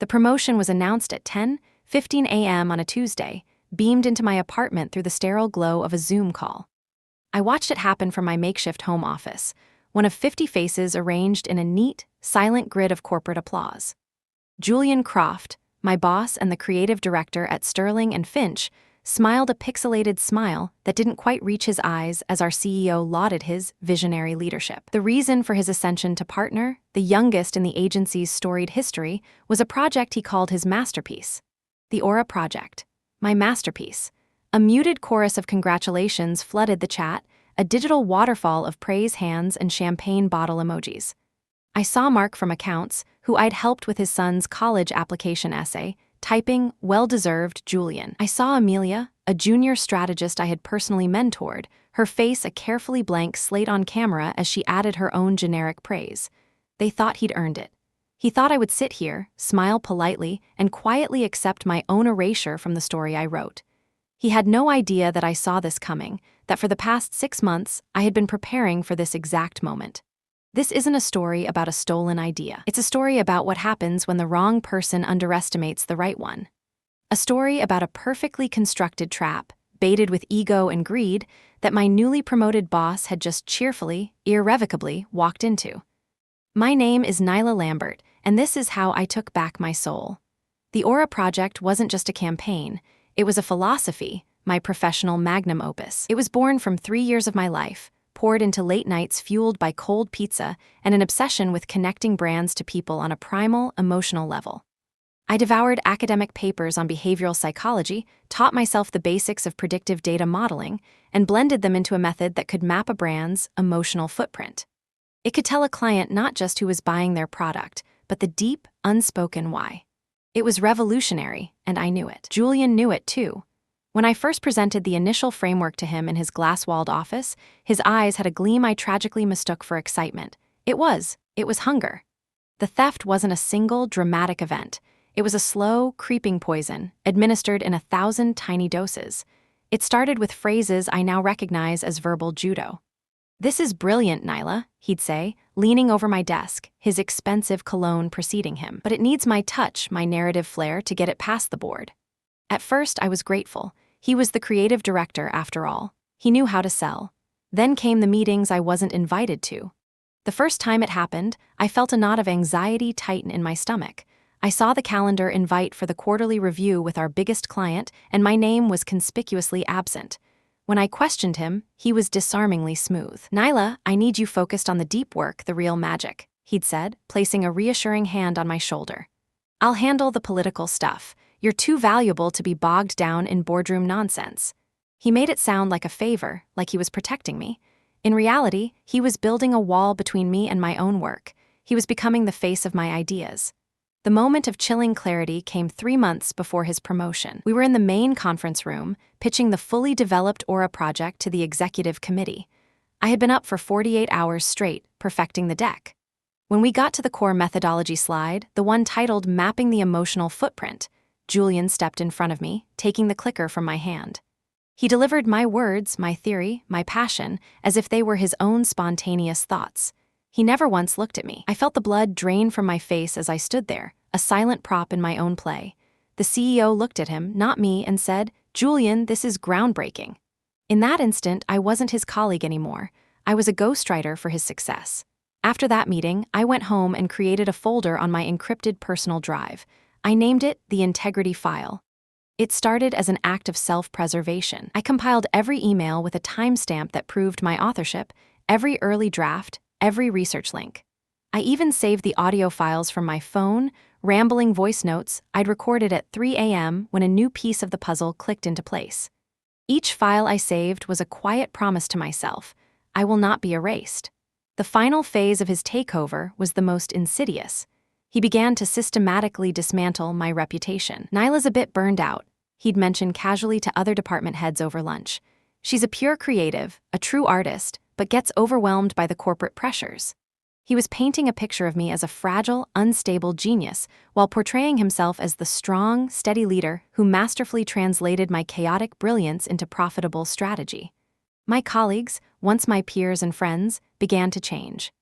The promotion was announced at 10:15 a.m. on a Tuesday, beamed into my apartment through the sterile glow of a Zoom call. I watched it happen from my makeshift home office, one of 50 faces arranged in a neat, silent grid of corporate applause. Julian Croft, my boss and the creative director at Sterling and Finch, smiled a pixelated smile that didn't quite reach his eyes as our CEO lauded his visionary leadership. The reason for his ascension to partner, the youngest in the agency's storied history, was a project he called his masterpiece. The Aura Project. My masterpiece. A muted chorus of congratulations flooded the chat, a digital waterfall of praise hands and champagne bottle emojis. I saw Mark from accounts, who I'd helped with his son's college application essay, typing, well-deserved, Julian. I saw Amelia, a junior strategist I had personally mentored, her face a carefully blank slate on camera as she added her own generic praise. They thought he'd earned it. He thought I would sit here, smile politely, and quietly accept my own erasure from the story I wrote. He had no idea that I saw this coming, that for the past 6 months, I had been preparing for this exact moment. This isn't a story about a stolen idea. It's a story about what happens when the wrong person underestimates the right one. A story about a perfectly constructed trap, baited with ego and greed, that my newly promoted boss had just cheerfully, irrevocably walked into. My name is Nyla Lambert, and this is how I took back my soul. The Aura Project wasn't just a campaign. It was a philosophy, my professional magnum opus. It was born from 3 years of my life, poured into late nights fueled by cold pizza and an obsession with connecting brands to people on a primal, emotional level. I devoured academic papers on behavioral psychology, taught myself the basics of predictive data modeling, and blended them into a method that could map a brand's emotional footprint. It could tell a client not just who was buying their product, but the deep, unspoken why. It was revolutionary, and I knew it. Julian knew it too. When I first presented the initial framework to him in his glass-walled office, his eyes had a gleam I tragically mistook for excitement. It was hunger. The theft wasn't a single, dramatic event. It was a slow, creeping poison, administered in 1,000 tiny doses. It started with phrases I now recognize as verbal judo. "This is brilliant, Nyla," he'd say, leaning over my desk, his expensive cologne preceding him. "But it needs my touch, my narrative flair, to get it past the board." At first, I was grateful. He was the creative director, after all. He knew how to sell. Then came the meetings I wasn't invited to. The first time it happened, I felt a knot of anxiety tighten in my stomach. I saw the calendar invite for the quarterly review with our biggest client, and my name was conspicuously absent. When I questioned him, he was disarmingly smooth. "Nyla, I need you focused on the deep work, the real magic," he'd said, placing a reassuring hand on my shoulder. "I'll handle the political stuff. You're too valuable to be bogged down in boardroom nonsense." He made it sound like a favor, like he was protecting me. In reality, he was building a wall between me and my own work. He was becoming the face of my ideas. The moment of chilling clarity came 3 months before his promotion. We were in the main conference room, pitching the fully developed Aura project to the executive committee. I had been up for 48 hours straight, perfecting the deck. When we got to the core methodology slide, the one titled Mapping the Emotional Footprint, Julian stepped in front of me, taking the clicker from my hand. He delivered my words, my theory, my passion, as if they were his own spontaneous thoughts. He never once looked at me. I felt the blood drain from my face as I stood there, a silent prop in my own play. The CEO looked at him, not me, and said, "Julian, this is groundbreaking." In that instant, I wasn't his colleague anymore. I was a ghostwriter for his success. After that meeting, I went home and created a folder on my encrypted personal drive. I named it the Integrity File. It started as an act of self-preservation. I compiled every email with a timestamp that proved my authorship, every early draft, every research link. I even saved the audio files from my phone, rambling voice notes I'd recorded at 3 a.m. when a new piece of the puzzle clicked into place. Each file I saved was a quiet promise to myself: I will not be erased. The final phase of his takeover was the most insidious. He began to systematically dismantle my reputation. "Nyla's a bit burned out," he'd mention casually to other department heads over lunch. "She's a pure creative, a true artist, but gets overwhelmed by the corporate pressures." He was painting a picture of me as a fragile, unstable genius, while portraying himself as the strong, steady leader who masterfully translated my chaotic brilliance into profitable strategy. My colleagues, once my peers and friends, began to change.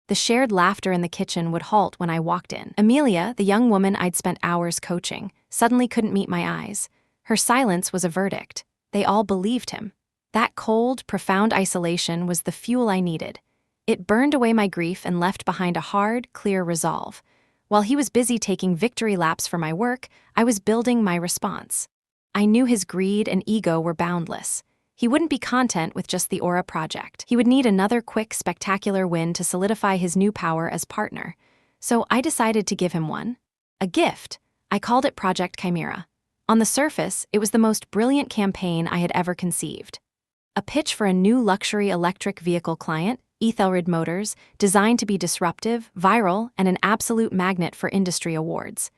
The shared laughter in the kitchen would halt when I walked in. Amelia, the young woman I'd spent hours coaching, suddenly couldn't meet my eyes. Her silence was a verdict. They all believed him. That cold, profound isolation was the fuel I needed. It burned away my grief and left behind a hard, clear resolve. While he was busy taking victory laps for my work, I was building my response. I knew his greed and ego were boundless. He wouldn't be content with just the Aura project. He would need another quick, spectacular win to solidify his new power as partner. So I decided to give him one. A gift. I called it Project Chimera. On the surface, it was the most brilliant campaign I had ever conceived. A pitch for a new luxury electric vehicle client, Ethelred Motors, designed to be disruptive, viral, and an absolute magnet for industry awards.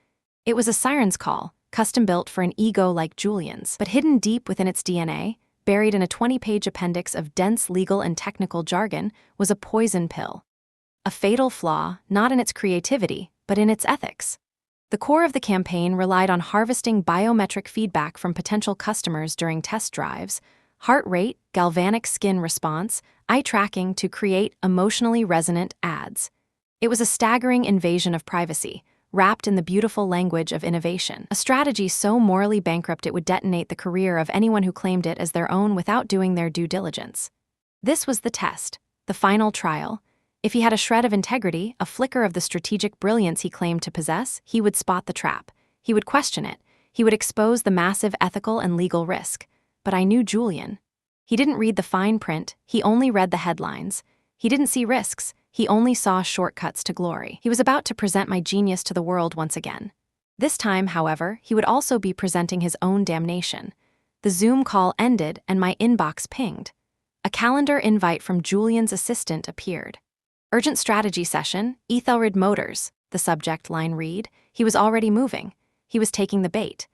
It was a siren's call, custom-built for an ego like Julian's, but hidden deep within its DNA, buried in a 20-page appendix of dense legal and technical jargon, was a poison pill. A fatal flaw, not in its creativity, but in its ethics. The core of the campaign relied on harvesting biometric feedback from potential customers during test drives, heart rate, galvanic skin response, eye tracking to create emotionally resonant ads. It was a staggering invasion of privacy, wrapped in the beautiful language of innovation. A strategy so morally bankrupt it would detonate the career of anyone who claimed it as their own without doing their due diligence. This was the test, the final trial. If he had a shred of integrity, a flicker of the strategic brilliance he claimed to possess, he would spot the trap. He would question it. He would expose the massive ethical and legal risk. But I knew Julian. He didn't read the fine print, he only read the headlines. He didn't see risks, he only saw shortcuts to glory. He was about to present my genius to the world once again. This time, however, he would also be presenting his own damnation. The Zoom call ended and my inbox pinged. A calendar invite from Julian's assistant appeared. Urgent strategy session, Ethelred Motors, the subject line read. He was already moving. He was taking the bait.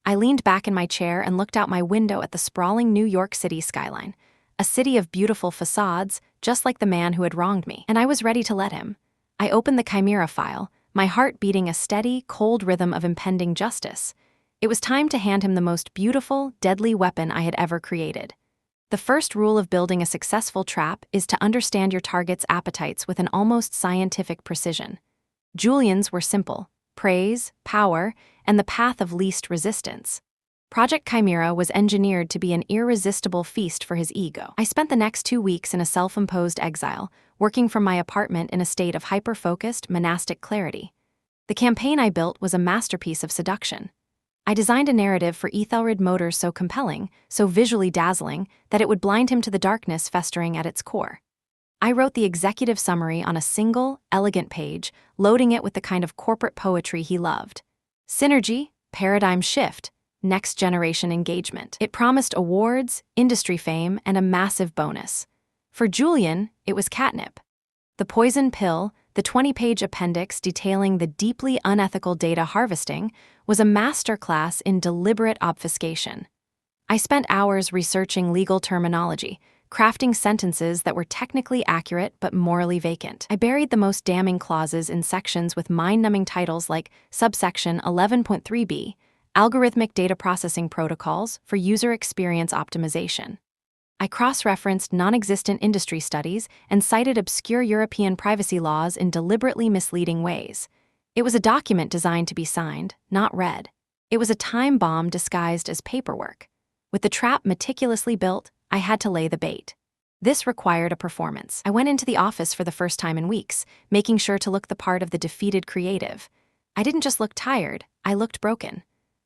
I leaned back in my chair and looked out my window at the sprawling New York City skyline. A city of beautiful facades, just like the man who had wronged me, and I was ready to let him. I opened the Chimera file, my heart beating a steady, cold rhythm of impending justice. It was time to hand him the most beautiful, deadly weapon I had ever created. The first rule of building a successful trap is to understand your target's appetites with an almost scientific precision. Julian's were simple: praise, power, and the path of least resistance. Project Chimera was engineered to be an irresistible feast for his ego. I spent the next 2 weeks in a self-imposed exile, working from my apartment in a state of hyper-focused, monastic clarity. The campaign I built was a masterpiece of seduction. I designed a narrative for Ethelred Motors so compelling, so visually dazzling, that it would blind him to the darkness festering at its core. I wrote the executive summary on a single, elegant page, loading it with the kind of corporate poetry he loved. Synergy, paradigm shift, next-generation engagement. It promised awards, industry fame, and a massive bonus. For Julian, it was catnip. The poison pill, the 20-page appendix detailing the deeply unethical data harvesting, was a masterclass in deliberate obfuscation. I spent hours researching legal terminology, crafting sentences that were technically accurate but morally vacant. I buried the most damning clauses in sections with mind-numbing titles like subsection 11.3b, Algorithmic Data Processing Protocols for User Experience Optimization. I cross-referenced non-existent industry studies and cited obscure European privacy laws in deliberately misleading ways. It was a document designed to be signed, not read. It was a time bomb disguised as paperwork. With the trap meticulously built, I had to lay the bait. This required a performance. I went into the office for the first time in weeks, making sure to look the part of the defeated creative. I didn't just look tired, I looked broken.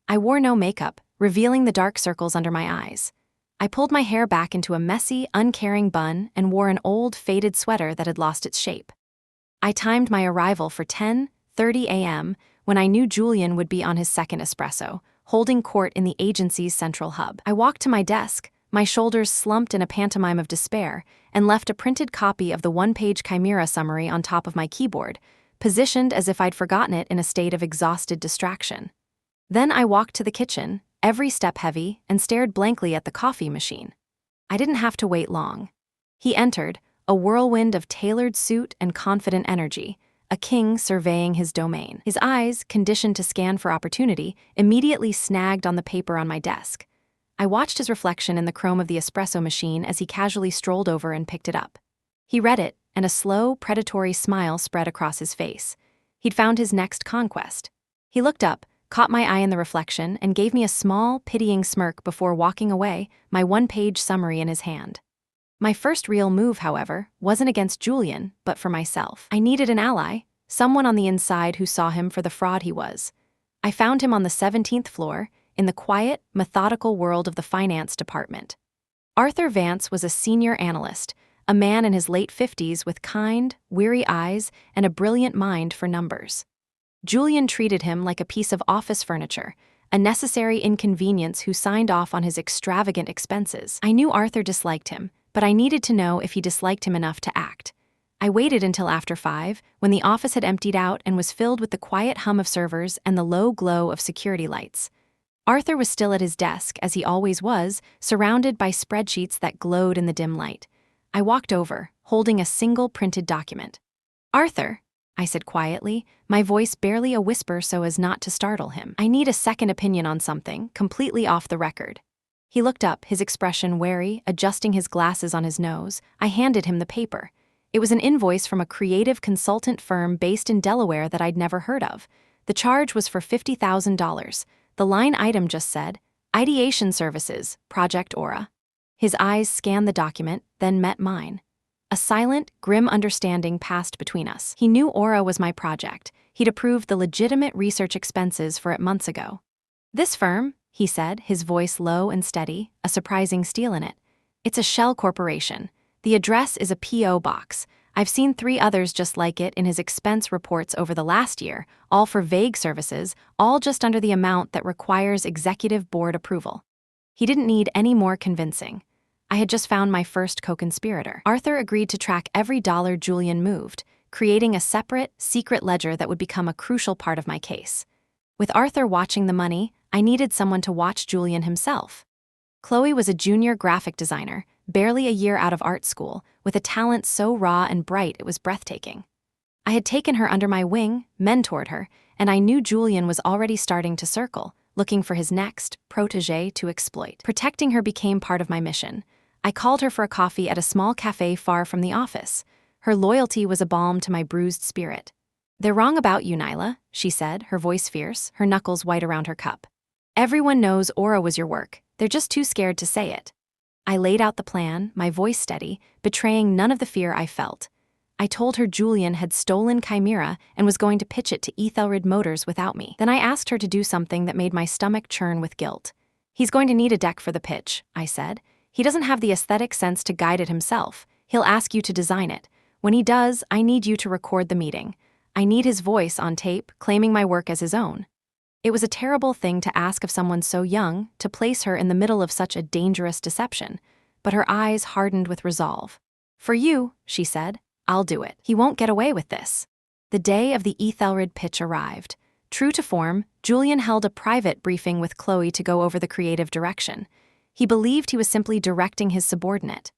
I wore no makeup, revealing the dark circles under my eyes. I pulled my hair back into a messy, uncaring bun and wore an old, faded sweater that had lost its shape. I timed my arrival for 10:30 a.m. when I knew Julian would be on his second espresso, holding court in the agency's central hub. I walked to my desk, my shoulders slumped in a pantomime of despair, and left a printed copy of the one-page Chimera summary on top of my keyboard, positioned as if I'd forgotten it in a state of exhausted distraction. Then I walked to the kitchen, every step heavy, and stared blankly at the coffee machine. I didn't have to wait long. He entered, a whirlwind of tailored suit and confident energy, a king surveying his domain. His eyes, conditioned to scan for opportunity, immediately snagged on the paper on my desk. I watched his reflection in the chrome of the espresso machine as he casually strolled over and picked it up. He read it, and a slow, predatory smile spread across his face. He'd found his next conquest. He looked up, caught my eye in the reflection, and gave me a small, pitying smirk before walking away, my one-page summary in his hand. My first real move, however, wasn't against Julian, but for myself. I needed an ally, someone on the inside who saw him for the fraud he was. I found him on the 17th floor, in the quiet, methodical world of the finance department. Arthur Vance was a senior analyst, a man in his late 50s with kind, weary eyes and a brilliant mind for numbers. Julian treated him like a piece of office furniture, a necessary inconvenience who signed off on his extravagant expenses. I knew Arthur disliked him, but I needed to know if he disliked him enough to act. I waited until after 5, when the office had emptied out and was filled with the quiet hum of servers and the low glow of security lights. Arthur was still at his desk, as he always was, surrounded by spreadsheets that glowed in the dim light. I walked over, holding a single printed document. "Arthur," I said quietly, my voice barely a whisper so as not to startle him. "I need a second opinion on something, completely off the record." He looked up, his expression wary, adjusting his glasses on his nose. I handed him the paper. It was an invoice from a creative consultant firm based in Delaware that I'd never heard of. The charge was for $50,000. The line item just said, "Ideation Services, Project Aura." His eyes scanned the document, then met mine. A silent, grim understanding passed between us. He knew Aura was my project. He'd approved the legitimate research expenses for it months ago. "This firm," he said, his voice low and steady, a surprising steal in it. "It's a shell corporation. The address is a P.O. box. I've seen 3 others just like it in his expense reports over the last year, all for vague services, all just under the amount that requires executive board approval." He didn't need any more convincing. I had just found my first co-conspirator. Arthur agreed to track every dollar Julian moved, creating a separate, secret ledger that would become a crucial part of my case. With Arthur watching the money, I needed someone to watch Julian himself. Chloe was a junior graphic designer, barely a year out of art school, with a talent so raw and bright it was breathtaking. I had taken her under my wing, mentored her, and I knew Julian was already starting to circle, looking for his next protégé to exploit. Protecting her became part of my mission. I called her for a coffee at a small cafe far from the office. Her loyalty was a balm to my bruised spirit. "They're wrong about you, Nyla," she said, her voice fierce, her knuckles white around her cup. "Everyone knows Aura was your work. They're just too scared to say it." I laid out the plan, my voice steady, betraying none of the fear I felt. I told her Julian had stolen Chimera and was going to pitch it to Ethelred Motors without me. Then I asked her to do something that made my stomach churn with guilt. "He's going to need a deck for the pitch," I said. "He doesn't have the aesthetic sense to guide it himself. He'll ask you to design it. When he does, I need you to record the meeting. I need his voice on tape, claiming my work as his own." It was a terrible thing to ask of someone so young, to place her in the middle of such a dangerous deception, but her eyes hardened with resolve. "For you," she said, "I'll do it. He won't get away with this." The day of the Ethelred pitch arrived. True to form, Julian held a private briefing with Chloe to go over the creative direction. He believed he was simply directing his subordinate.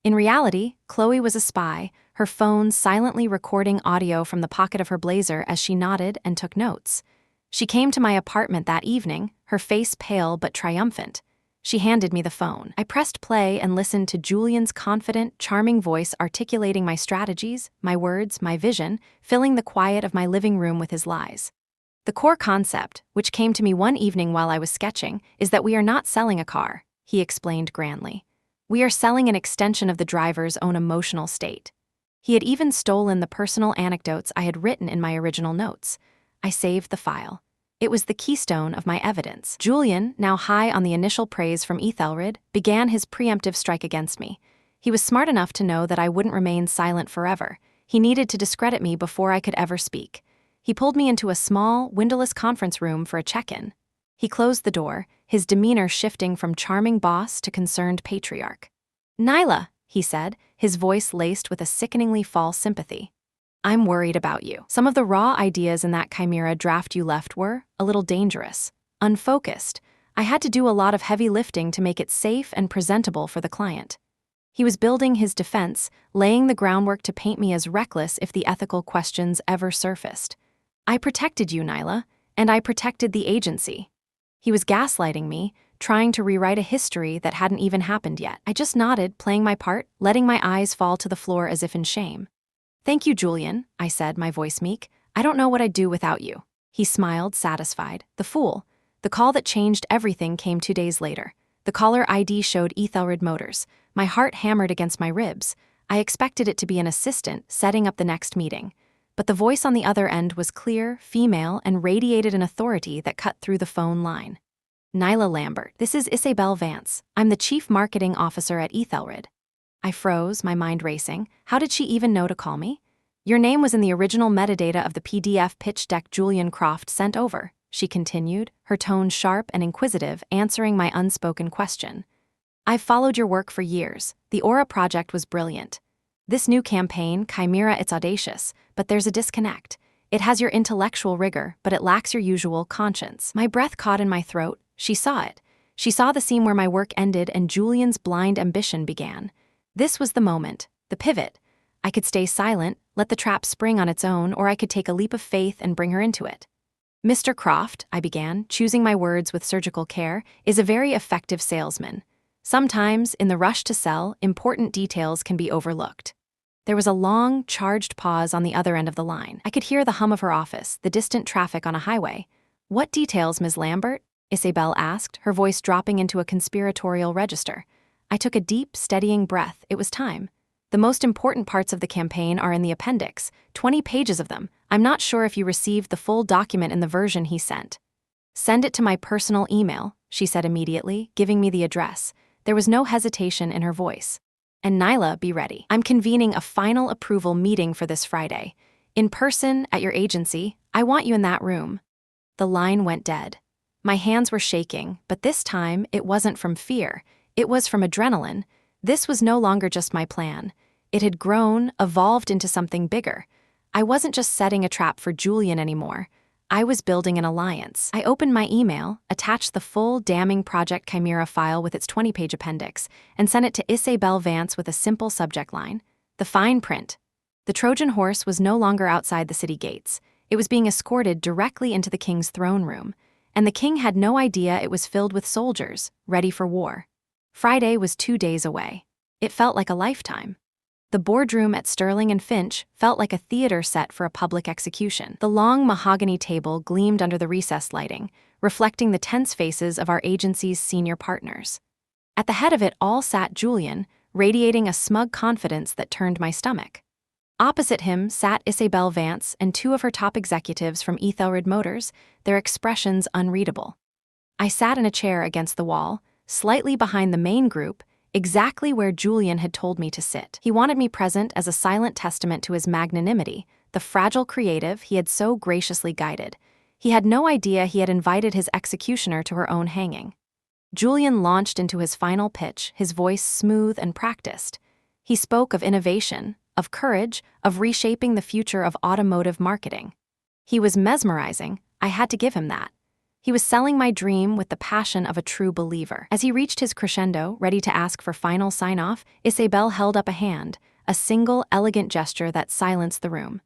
In reality, Chloe was a spy, her phone silently recording audio from the pocket of her blazer as she nodded and took notes. She came to my apartment that evening, her face pale but triumphant. She handed me the phone. I pressed play and listened to Julian's confident, charming voice articulating my strategies, my words, my vision, filling the quiet of my living room with his lies. "The core concept, which came to me one evening while I was sketching, is that we are not selling a car," he explained grandly. "We are selling an extension of the driver's own emotional state." He had even stolen the personal anecdotes I had written in my original notes. I saved the file. It was the keystone of my evidence. Julian, now high on the initial praise from Ethelred, began his preemptive strike against me. He was smart enough to know that I wouldn't remain silent forever. He needed to discredit me before I could ever speak. He pulled me into a small, windowless conference room for a check-in. He closed the door, his demeanor shifting from charming boss to concerned patriarch. "Nyla," he said, his voice laced with a sickeningly false sympathy. "I'm worried about you. Some of the raw ideas in that Chimera draft you left were a little dangerous, unfocused. I had to do a lot of heavy lifting to make it safe and presentable for the client." He was building his defense, laying the groundwork to paint me as reckless if the ethical questions ever surfaced. "I protected you, Nyla, and I protected the agency." He was gaslighting me, trying to rewrite a history that hadn't even happened yet. I just nodded, playing my part, letting my eyes fall to the floor as if in shame. Thank you, Julian, I said, my voice meek. I don't know what I'd do without you. He smiled, satisfied. The fool. The call that changed everything came 2 days later. The caller ID showed Ethelred Motors. My heart hammered against my ribs. I expected it to be an assistant setting up the next meeting. But the voice on the other end was clear, female, and radiated an authority that cut through the phone line. Nyla Lambert, this is Isabel Vance. I'm the Chief Marketing Officer at Ethelred. I froze, my mind racing. How did she even know to call me? Your name was in the original metadata of the PDF pitch deck Julian Croft sent over, she continued, her tone sharp and inquisitive, answering my unspoken question. I've followed your work for years. The Aura project was brilliant. This new campaign, Chimera, it's audacious, but there's a disconnect. It has your intellectual rigor, but it lacks your usual conscience. My breath caught in my throat. She saw it. She saw the scene where my work ended and Julian's blind ambition began. This was the moment, the pivot. I could stay silent, let the trap spring on its own, or I could take a leap of faith and bring her into it. Mr. Croft, I began, choosing my words with surgical care, is a very effective salesman. Sometimes, in the rush to sell, important details can be overlooked. There was a long, charged pause on the other end of the line. I could hear the hum of her office, the distant traffic on a highway. What details, Ms. Lambert? Isabel asked, her voice dropping into a conspiratorial register. I took a deep, steadying breath. It was time. The most important parts of the campaign are in the appendix, 20 pages of them. I'm not sure if you received the full document in the version he sent. Send it to my personal email, she said immediately, giving me the address. There was no hesitation in her voice. And Nyla, be ready. I'm convening a final approval meeting for this Friday. In person, at your agency. I want you in that room. The line went dead. My hands were shaking, but this time it wasn't from fear. It was from adrenaline. This was no longer just my plan. It had grown, evolved into something bigger. I wasn't just setting a trap for Julian anymore. I was building an alliance. I opened my email, attached the full damning Project Chimera file with its 20-page appendix, and sent it to Isabel Vance with a simple subject line. The fine print. The Trojan horse was no longer outside the city gates. It was being escorted directly into the king's throne room. And the king had no idea it was filled with soldiers, ready for war. Friday was 2 days away. It felt like a lifetime. The boardroom at Sterling and Finch felt like a theater set for a public execution. The long mahogany table gleamed under the recessed lighting, reflecting the tense faces of our agency's senior partners. At the head of it all sat Julian, radiating a smug confidence that turned my stomach. Opposite him sat Isabel Vance and 2 of her top executives from Ethelred Motors, their expressions unreadable. I sat in a chair against the wall, slightly behind the main group, exactly where Julian had told me to sit. He wanted me present as a silent testament to his magnanimity, the fragile creative he had so graciously guided. He had no idea he had invited his executioner to her own hanging. Julian launched into his final pitch, his voice smooth and practiced. He spoke of innovation, of courage, of reshaping the future of automotive marketing. He was mesmerizing. I had to give him that. He was selling my dream with the passion of a true believer. As he reached his crescendo, ready to ask for final sign-off, Isabel held up a hand, a single, elegant gesture that silenced the room.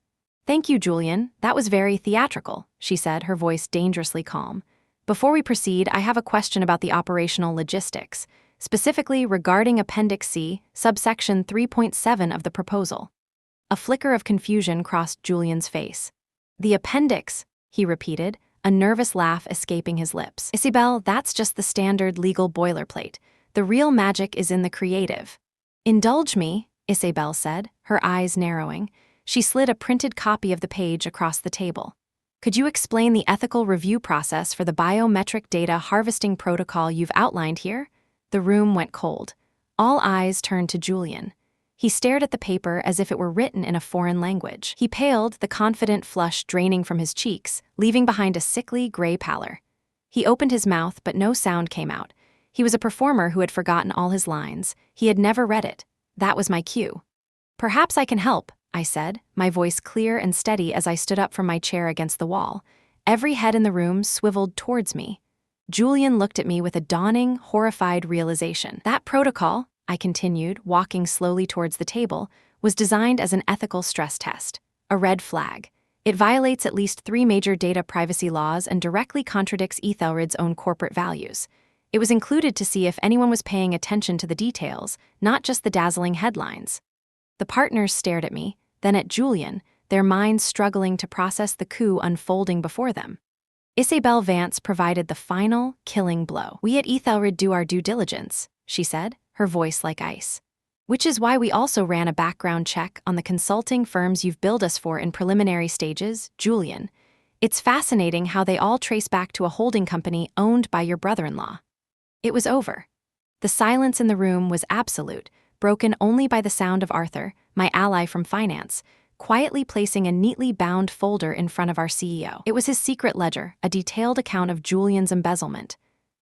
Thank you, Julian. That was very theatrical, she said, her voice dangerously calm. Before we proceed, I have a question about the operational logistics, specifically regarding Appendix C, subsection 3.7 of the proposal. A flicker of confusion crossed Julian's face. The appendix, he repeated, a nervous laugh escaping his lips. Isabel, that's just the standard legal boilerplate. The real magic is in the creative. Indulge me, Isabel said, her eyes narrowing. She slid a printed copy of the page across the table. Could you explain the ethical review process for the biometric data harvesting protocol you've outlined here? The room went cold. All eyes turned to Julian. He stared at the paper as if it were written in a foreign language. He paled, the confident flush draining from his cheeks, leaving behind a sickly gray pallor. He opened his mouth, but no sound came out. He was a performer who had forgotten all his lines. He had never read it. That was my cue. Perhaps I can help, I said, my voice clear and steady as I stood up from my chair against the wall. Every head in the room swiveled towards me. Julian looked at me with a dawning, horrified realization. That protocol, I continued, walking slowly towards the table, was designed as an ethical stress test, a red flag. It violates at least 3 major data privacy laws and directly contradicts Ethelred's own corporate values. It was included to see if anyone was paying attention to the details, not just the dazzling headlines. The partners stared at me, then at Julian, their minds struggling to process the coup unfolding before them. Isabel Vance provided the final, killing blow. "We at Ethelred do our due diligence," she said, her voice like ice. "Which is why we also ran a background check on the consulting firms you've billed us for in preliminary stages, Julian. It's fascinating how they all trace back to a holding company owned by your brother-in-law." It was over. The silence in the room was absolute, broken only by the sound of Arthur, my ally from finance, quietly placing a neatly bound folder in front of our CEO. It was his secret ledger, a detailed account of Julian's embezzlement.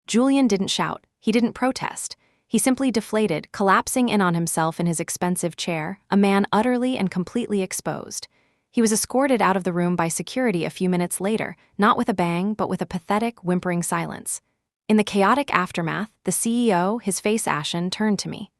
Julian didn't shout. He didn't protest. He simply deflated, collapsing in on himself in his expensive chair, a man utterly and completely exposed. He was escorted out of the room by security a few minutes later, not with a bang, but with a pathetic, whimpering silence. In the chaotic aftermath, the CEO, his face ashen, turned to me.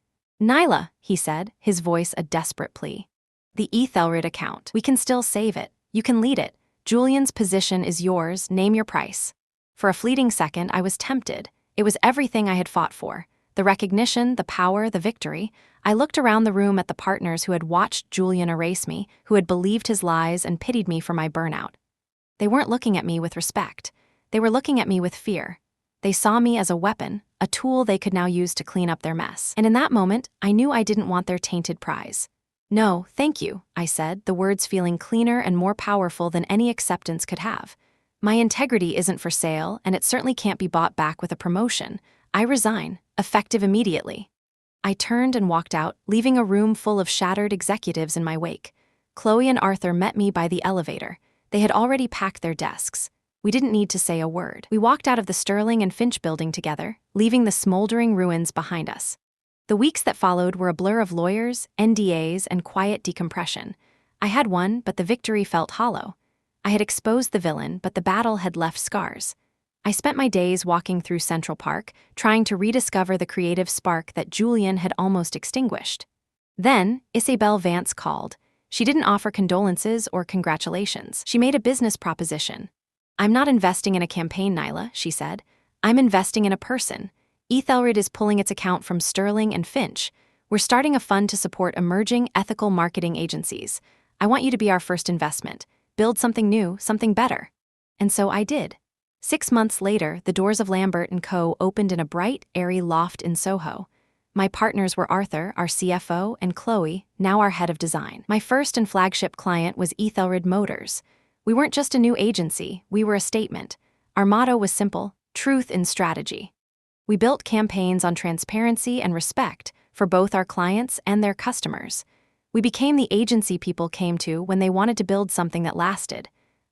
"Nyla," he said, his voice a desperate plea. "The Ethelred account. We can still save it. You can lead it. Julian's position is yours. Name your price." For a fleeting second, I was tempted. It was everything I had fought for. The recognition, the power, the victory. I looked around the room at the partners who had watched Julian erase me, who had believed his lies and pitied me for my burnout. They weren't looking at me with respect. They were looking at me with fear. They saw me as a weapon, a tool they could now use to clean up their mess. And in that moment, I knew I didn't want their tainted prize. "No, thank you," I said, the words feeling cleaner and more powerful than any acceptance could have. "My integrity isn't for sale, and it certainly can't be bought back with a promotion. I resign, effective immediately." I turned and walked out, leaving a room full of shattered executives in my wake. Chloe and Arthur met me by the elevator. They had already packed their desks. We didn't need to say a word. We walked out of the Sterling and Finch building together, leaving the smoldering ruins behind us. The weeks that followed were a blur of lawyers, NDAs, and quiet decompression. I had won, but the victory felt hollow. I had exposed the villain, but the battle had left scars. I spent my days walking through Central Park, trying to rediscover the creative spark that Julian had almost extinguished. Then, Isabel Vance called. She didn't offer condolences or congratulations. She made a business proposition. "I'm not investing in a campaign, Nyla," she said. "I'm investing in a person. Ethelred is pulling its account from Sterling and Finch. We're starting a fund to support emerging ethical marketing agencies. I want you to be our first investment. Build something new, something better." And so I did. 6 months later, the doors of Lambert & Co. opened in a bright, airy loft in Soho. My partners were Arthur, our CFO, and Chloe, now our head of design. My first and flagship client was Ethelred Motors. We weren't just a new agency, we were a statement. Our motto was simple: truth in strategy. We built campaigns on transparency and respect for both our clients and their customers. We became the agency people came to when they wanted to build something that lasted.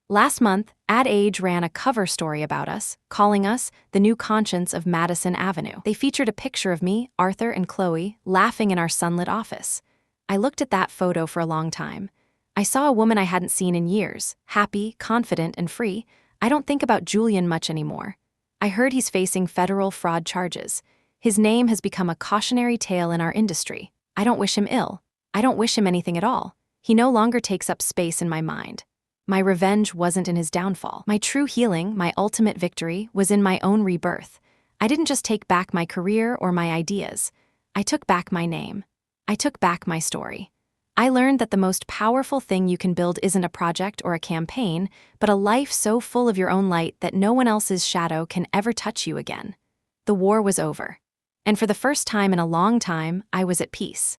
Last month, Ad Age ran a cover story about us, calling us the new conscience of Madison Avenue. They featured a picture of me, Arthur, and Chloe laughing in our sunlit office. I looked at that photo for a long time. I saw a woman I hadn't seen in years, happy, confident, and free. I don't think about Julian much anymore. I heard he's facing federal fraud charges. His name has become a cautionary tale in our industry. I don't wish him ill. I don't wish him anything at all. He no longer takes up space in my mind. My revenge wasn't in his downfall. My true healing, my ultimate victory, was in my own rebirth. I didn't just take back my career or my ideas. I took back my name. I took back my story. I learned that the most powerful thing you can build isn't a project or a campaign, but a life so full of your own light that no one else's shadow can ever touch you again. The war was over. And for the first time in a long time, I was at peace.